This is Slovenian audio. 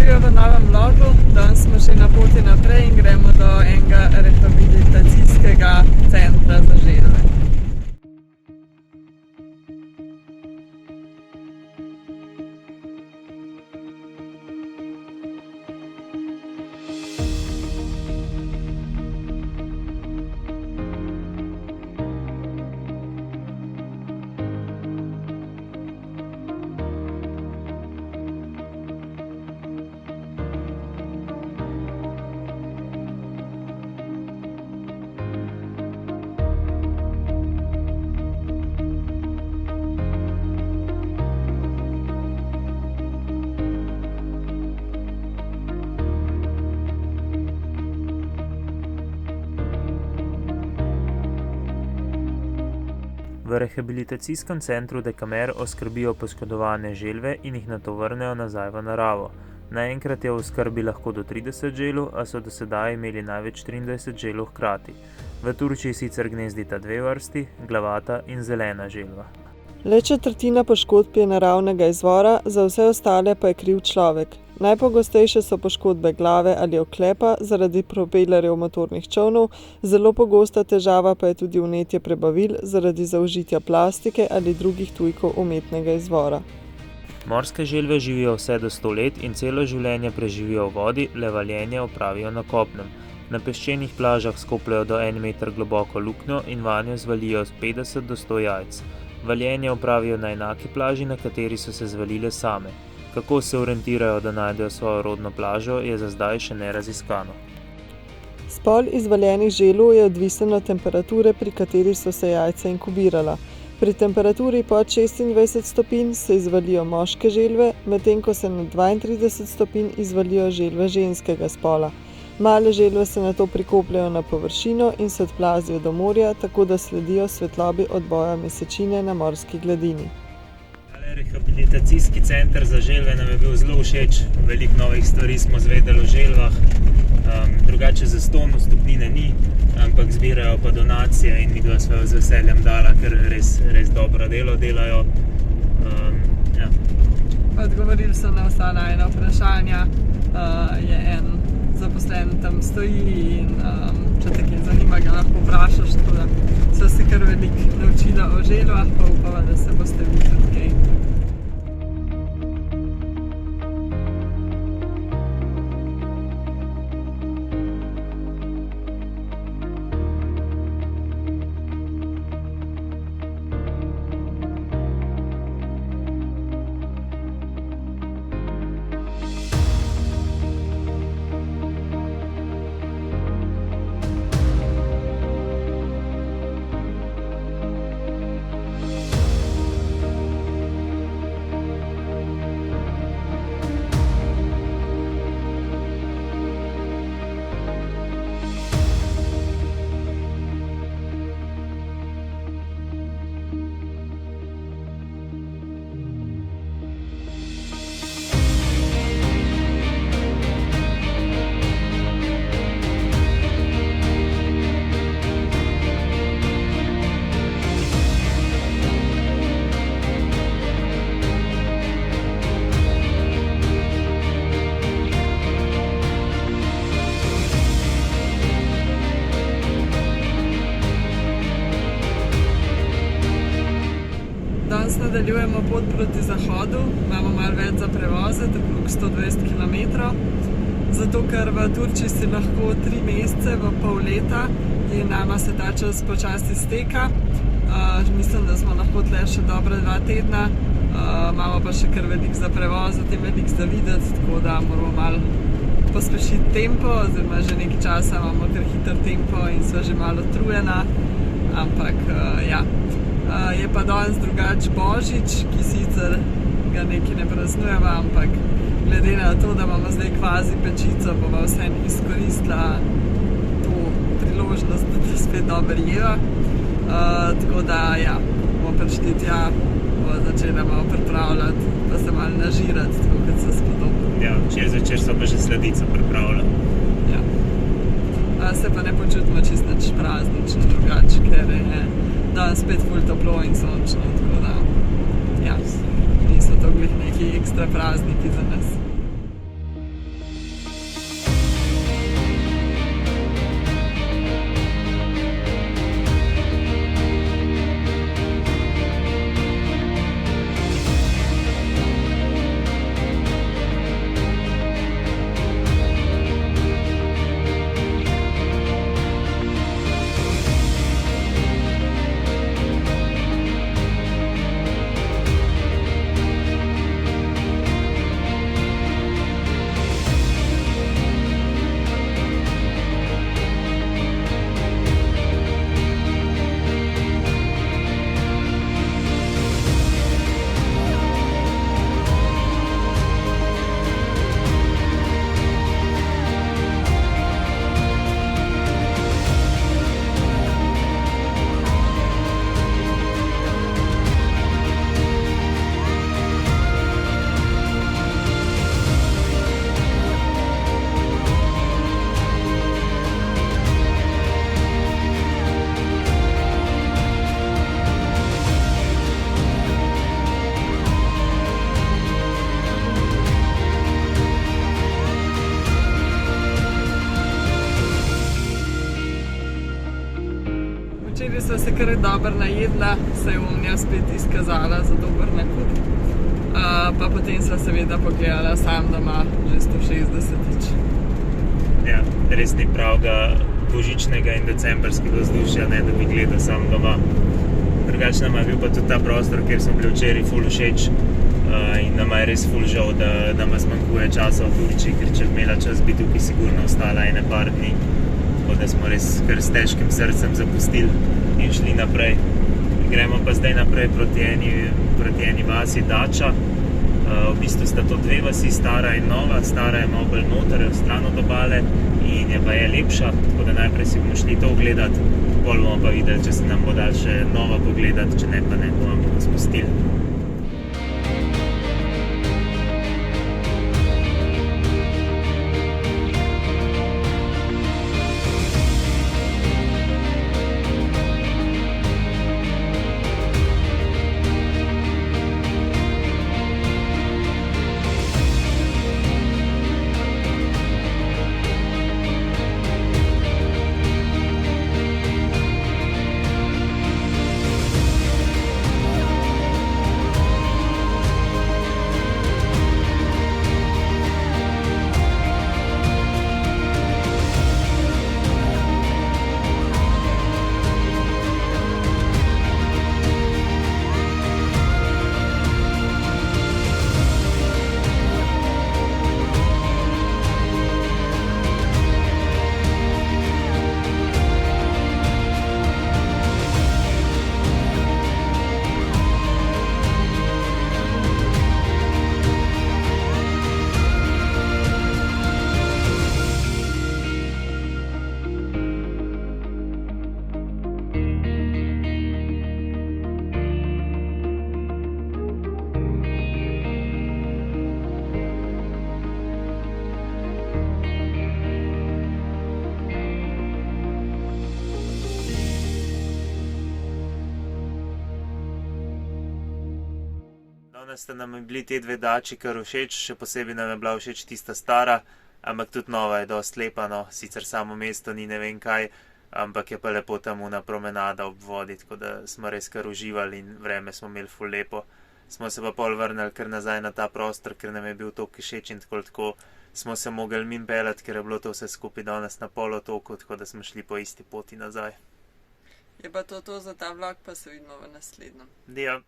živijo v Novem Logu. Danes smo še na poti naprej in gremo do enega rehabilitacijskega centra za želve. V rehabilitacijskem centru Dekamer oskrbijo poškodovane želve in jih nato vrnejo nazaj v naravo. Naenkrat je v oskrbi lahko do 30 želv, a so do sedaj imeli največ 23 želv hkrati. V Turčiji sicer gnezdita dve vrsti, glavata in zelena želva. Le četrtina poškodb je naravnega izvora, za vse ostale pa je kriv človek. Najpogostejše so poškodbe glave ali oklepa zaradi propelerjev motornih čolnov, zelo pogosta težava pa je tudi vnetje prebavil zaradi zaužitja plastike ali drugih tujkov umetnega izvora. Morske želve živijo vse do 100 let in celo življenje preživijo v vodi, le valjenje opravijo na kopnem. Na peščenih plažah skopljajo do 1 meter globoko luknjo in vanjo zvalijo 50 do 100 jajc. Valjenje opravijo na enaki plaži, na kateri so se zvalile same. Kako se orientirajo, da najdejo svojo rodno plažo, je za zdaj še neraziskano. Spol izvaljenih želv je odvisen od temperature, pri kateri so se jajca inkubirala. Pri temperaturi pod 26 stopinj se izvalijo moške želve, medtem ko se na 32 stopinj izvalijo želve ženskega spola. Male želve se nato prikopljajo na površino in se odplazijo do morja, tako da sledijo svetlobi odboja mesečine na morski gladini. Rehabilitacijski center za želve nam je bil zelo všeč, veliko novih stvari smo izvedeli o želvah, drugače zastonj vstopnine ni, ampak zbirajo pa donacije in midva sva z veseljem dala, ker res dobro delo delajo. Odgovorili so na vsa najna vprašanja, je en zaposlen tam stoji in če te kaj zanima, ga lahko vprašaš, tako da sva se kar veliko naučila o želvah, pa upava, da se boste vi tudi kaj. Danes nadaljujemo pot proti zahodu, imamo malo več za prevoze, okrog 120 km. Zato, ker v Turčiji si lahko 3 mesece v pol leta in nama se ta čas počasi izteka. Mislim, da smo lahko tle še dobre 2 tedna, imamo pa še kar veliko za prevoz, zatem veliko za videti, tako da moramo malo pospešiti tempo, oziroma že nekaj časa imamo kar hiter tempo in sva že malo utrujena, ampak ja. Je pa danes drugače Božič, ki sicer ga nekaj ne praznujeva, ampak glede na to, da imamo zdaj kvazi pečico, bova vseeno izkoristila to priložnost, da spet dobro jeva. Tako da, ja, bomo prišli tja, bomo začela malo pripravljati, pa se malo nažirati, tako kot se spodobi. Ja, včeraj so pa že sladico pripravljali. Ja. Se pa ne počutimo čisto nič praznično drugače, ker je danes spet ful toplo in sončno, tako da, ja, niso to glih neki ekstra prazniki za nas. se kar dobro najedla, se je Omnija spet izkazala za dober nakup. Pa potem sva seveda pogledala sam doma že 160-tič. Ja, res ni pravega božičnega in decembrskega vzdušja, ne, da bi gledal sam doma. Drugače nama je bil pa tudi ta prostor, kjer smo bili včeraj ful všeč in nama je res ful žal, da nama zmanjkuje časa v Turčiji, ker če bi imela čas, bi tukaj sigurno ostala ene par dni. Tako da smo res kar s težkim srcem zapustili in šli naprej. Gremo pa zdaj naprej proti eni vasi Dača. V bistvu sta to dve vasi, stara in nova. Stara je malo bolj noter, stran od obale in je pa je lepša, tako da najprej si bomo šli to ogledati, pol bomo pa videli, če se nam bo dal še nova pogledati, če ne pa ne, bomo pa spustili. Danes sta nam bili te dve dači kar všeč, še posebej nam je bila všeč tista stara, ampak tudi nova je dosti lepa, no, sicer samo mesto ni ne vem kaj, ampak je pa lepo tam una promenada ob vodi, tako da smo res kar uživali in vreme smo imeli ful lepo. Smo se pa pol vrnili kar nazaj na ta prostor, ker nam je bil toliko všeč in tako smo se mogli mimo peljati, ker je bilo to vse skupaj danes na polotoku, tako da smo šli po isti poti nazaj. Je pa to za ta vlog, pa se vidimo v naslednjem. Ja.